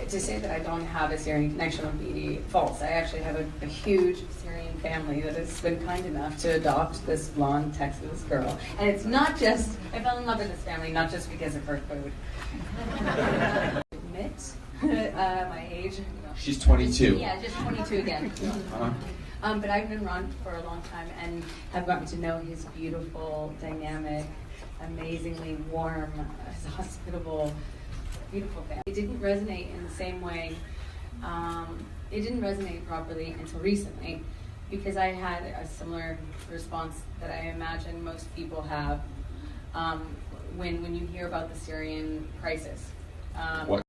to say that I don't have a Syrian connection would be false. I actually have a huge Syrian family that has been kind enough to adopt this blonde Texas girl. And it's not just, I fell in love with this family not just because of her food. Admit my age. She's 22. Yeah, just 22 again. But I've been around for a long time and have gotten to know his beautiful, dynamic, amazingly warm, hospitable, beautiful family. It didn't resonate in the same way. It didn't resonate properly until recently because I had a similar response that I imagine most people have when you hear about the Syrian crisis.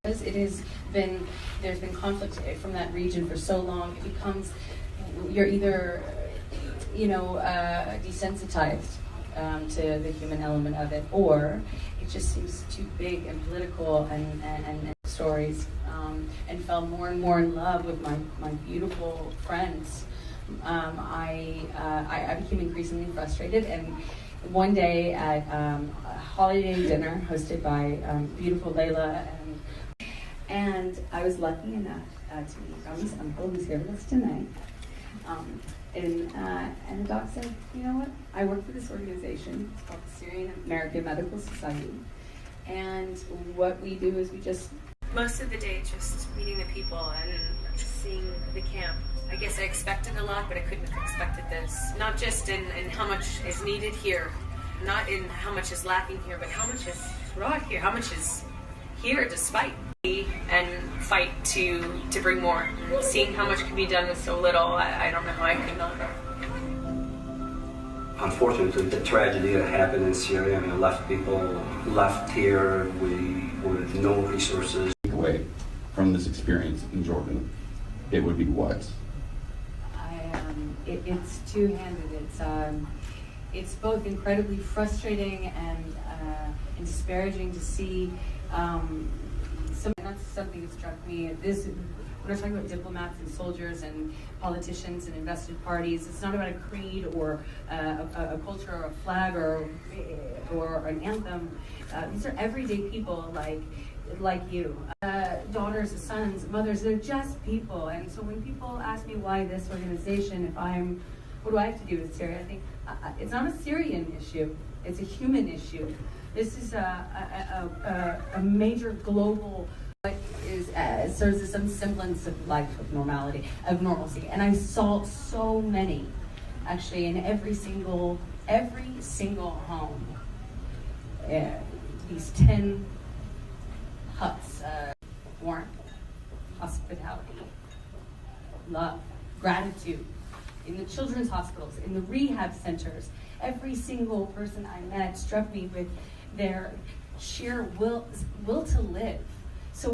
It has been, there's been conflict from that region for so long. It becomes, you're either, desensitized to the human element of it, or it just seems too big and political and stories, and fell more and more in love with my beautiful friends. I became increasingly frustrated, and one day at a holiday dinner hosted by beautiful Layla, and I was lucky enough to meet Rami's uncle, who's here with us tonight. And the doc said, you know what, I work for this organization, it's called the Syrian American Medical Society, and what we do is we just... Most of the day just meeting the people and seeing the camp. I guess I expected a lot, but I couldn't have expected this. Not just in how much is needed here, not in how much is lacking here, but how much is brought here, how much is here despite. And fight to bring more. Seeing how much can be done with so little, I don't know how I could not. Unfortunately, the tragedy that happened in Syria, left people left here with no resources. Away from this experience in Jordan, it would be what? It's two-handed. It's both incredibly frustrating and disparaging to see. That's something that struck me. When we're talking about diplomats and soldiers and politicians and invested parties, it's not about a creed or a culture or a flag or an anthem. These are everyday people like you. Daughters, sons, mothers, they're just people. And so when people ask me why this organization, what do I have to do with Syria? I think it's not a Syrian issue, it's a human issue. This is a major global, serves as some semblance of life, of normality, of normalcy. And I saw so many, actually, in every single home. These 10 huts, warmth, hospitality, love, gratitude. In the children's hospitals, in the rehab centers, every single person I met struck me with their sheer will to live.